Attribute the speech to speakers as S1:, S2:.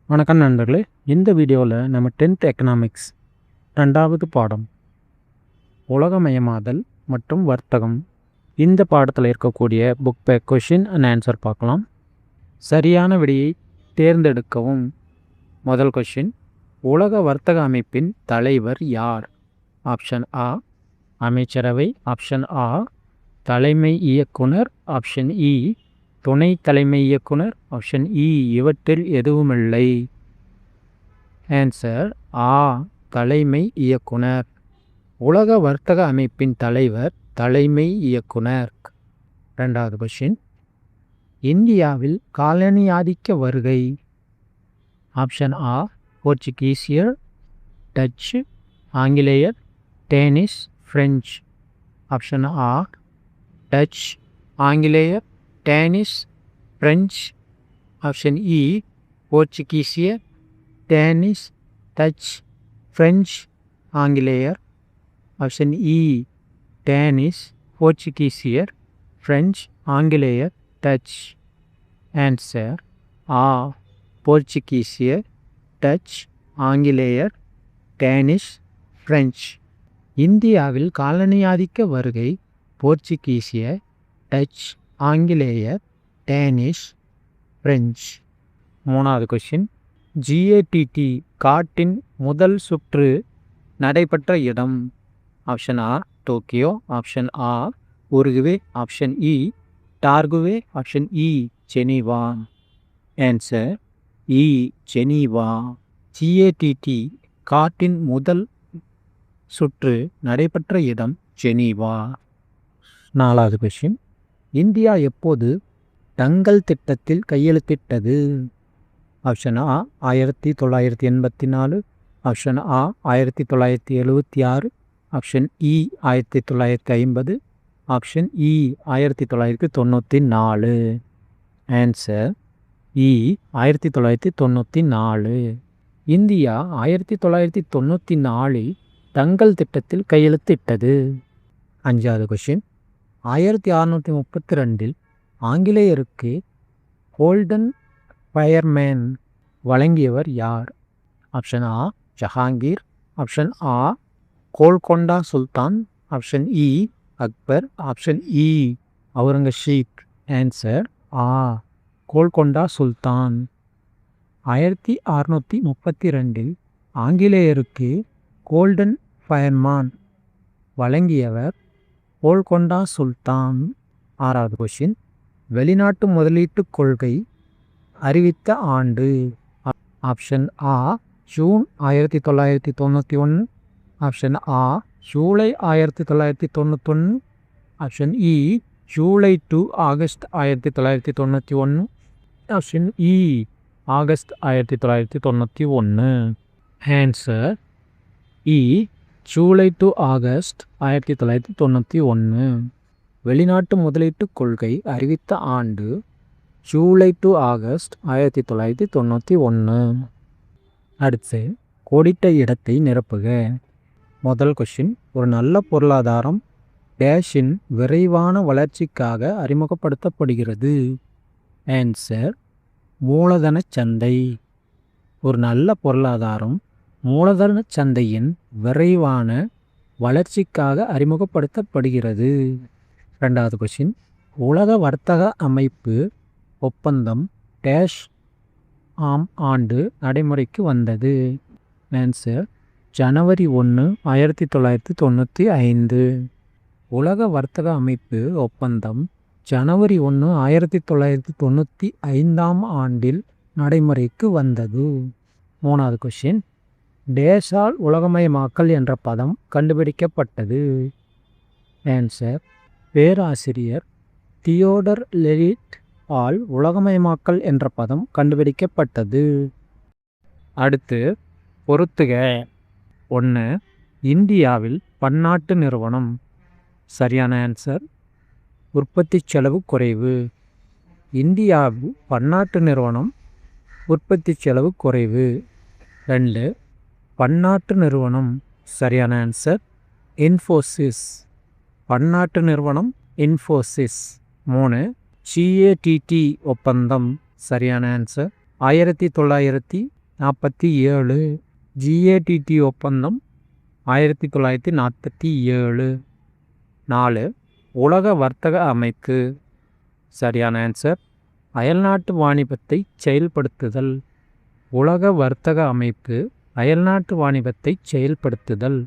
S1: வணக்கம் நண்பர்களே. இந்த வீடியோவில் நம்ம 10th எக்கனாமிக்ஸ் 2வது பாடம் உலகமயமாதல் மற்றும் வர்த்தகம் இந்த பாடத்தில் இருக்கக்கூடிய book back question and answer பார்க்கலாம். சரியான விடையை தேர்ந்தெடுக்கவும். முதல் கொஷின், உலக வர்த்தக அமைப்பின் தலைவர் யார்? ஆப்ஷன் ஆ அமைச்சரவை, ஆப்ஷன் ஆ தலைமை இயக்குனர், ஆப்ஷன் இ துணை தலைமை இயக்குனர், ஆப்ஷன் இ இவற்றில் எதுவுமில்லை. ஆன்சர் ஆ தலைமை இயக்குனர். உலக வர்த்தக அமைப்பின் தலைவர் தலைமை இயக்குனர். 2வது கொஷின், இந்தியாவில் காலனி ஆதிக்க வருகை. ஆப்ஷன் ஆ போர்ச்சுகீசியர், டச்சு, ஆங்கிலேயர், டேனிஷ், பிரெஞ்சு. ஆப்ஷன் ஆ டச், ஆங்கிலேயர், டேனிஷ், பிரெஞ்சு. ஆப்ஷன் இ போர்ச்சுகீசியர், டேனிஷ், டச், பிரெஞ்சு, ஆங்கிலேயர். ஆப்ஷன் இ டேனிஷ், போர்ச்சுகீசியர், பிரெஞ்சு, ஆங்கிலேயர், டச். ஆன்சர் ஆ போர்ச்சுகீசியர், டச், ஆங்கிலேயர், டேனிஷ், பிரெஞ்சு. இந்தியாவில் காலனியாதிக்க வருகை போர்ச்சுகீசியர், டச், ஆங்கிலேயர், டேனிஷ், பிரெஞ்சு. 3வது கொஷின், GATT காட்டின் முதல் சுற்று நடைபெற்ற இடம். ஆப்ஷன் ஆ டோக்கியோ, ஆப்ஷன் ஆ உருகுவே, ஆப்ஷன் இ டார்குவே, ஆப்ஷன் இ ஜெனீவா. ஆன்சர் இ ஜெனீவா. GATT காட்டின் முதல் சுற்று நடைபெற்ற இடம் ஜெனீவா. 4வது கொஷின், இந்தியா எப்போது டங்கல் திட்டத்தில் கையெழுத்திட்டது? ஆப்ஷன் ஆ 1984, ஆப்ஷன் ஆ 1976, ஆப்ஷன் இ 1950, ஆப்ஷன் இ 1994. ஆன்சர் இ 1994. இந்தியா 1994இல் டங்கல் திட்டத்தில் கையெழுத்திட்டது. 5வது கொஷின், 1632இல் ஆங்கிலேயருக்கு கோல்டன் ஃபயர்மேன் வழங்கியவர் யார்? ஆப்ஷன் ஆ ஜஹாங்கீர், ஆப்ஷன் ஆ கோல்கொண்டா சுல்தான், ஆப்ஷன் இ அக்பர், ஆப்ஷன் இ அவுரங்கசீப். ஆன்சர் ஆ கோல்கொண்டா சுல்தான். 1632இல் ஆங்கிலேயருக்கு கோல்டன் ஃபயர்மேன் வழங்கியவர் கோல்கொண்டா சுல்தான். 6வது கொஷின், வெளிநாட்டு முதலீட்டு கொள்கை அறிவித்த ஆண்டு. ஆப்ஷன் ஆ ஜூன் 1991, ஆப்ஷன் ஆ ஜூலை 1991, ஆப்ஷன் இ ஜூலை டு ஆகஸ்ட் 1991, ஆப்ஷன் இ ஆகஸ்ட் 1991. ஆன்சர் இ ஜூலை டு ஆகஸ்ட் 1991. வெளிநாட்டு முதலீட்டு கொள்கை அறிவித்த ஆண்டு ஜூலை டு ஆகஸ்ட் 1991. அடுத்து கோடிட்ட இடத்தை நிரப்புக. முதல் கொஷின், ஒரு நல்ல பொருளாதாரம் டேஷின் விரைவான வளர்ச்சிக்காக அறிமுகப்படுத்தப்படுகிறது. ஆன்சர் மூலதன சந்தை. ஒரு நல்ல பொருளாதாரம் மூலதன சந்தையின் விரைவான வளர்ச்சிக்காக அறிமுகப்படுத்தப்படுகிறது. 2வது கொஷின், உலக வர்த்தக அமைப்பு ஒப்பந்தம் டேஷ் ஆம் ஆண்டு நடைமுறைக்கு வந்தது. ஆன்சர் ஜனவரி 1, 1995. உலக வர்த்தக அமைப்பு ஒப்பந்தம் ஜனவரி 1, 1995ஆம் ஆண்டில் நடைமுறைக்கு வந்தது. 3வது கொஷின், டேஷால் உலகமயமாக்கல் என்ற பதம் கண்டுபிடிக்கப்பட்டது. ஆன்சர் பேராசிரியர் தியோடர் லெவிட் ஆல் உலகமயமாக்கல் என்ற பதம் கண்டுபிடிக்கப்பட்டது. அடுத்து பொறுத்துக. 1. இந்தியாவில் பன்னாட்டு நிறுவனம். சரியான ஆன்சர் உற்பத்தி செலவு குறைவு. இந்தியாவில் பன்னாட்டு நிறுவனம் உற்பத்தி செலவு குறைவு. 2. பன்னாட்டு நிறுவனம். சரியான ஆன்சர் இன்ஃபோசிஸ். பன்னாட்டு நிறுவனம் இன்ஃபோசிஸ். 3. GATT ஒப்பந்தம். சரியான ஆன்சர் 1992 1947. GATT ஒப்பந்தம் 1947. 4. உலக வர்த்தக அமைப்பு. சரியான ஆன்சர் அயல்நாட்டு வாணிபத்தை செயல்படுத்துதல். உலக வர்த்தக அமைப்பு அயல்நாட்டு வாணிபத்தை செயல்படுத்துதல்.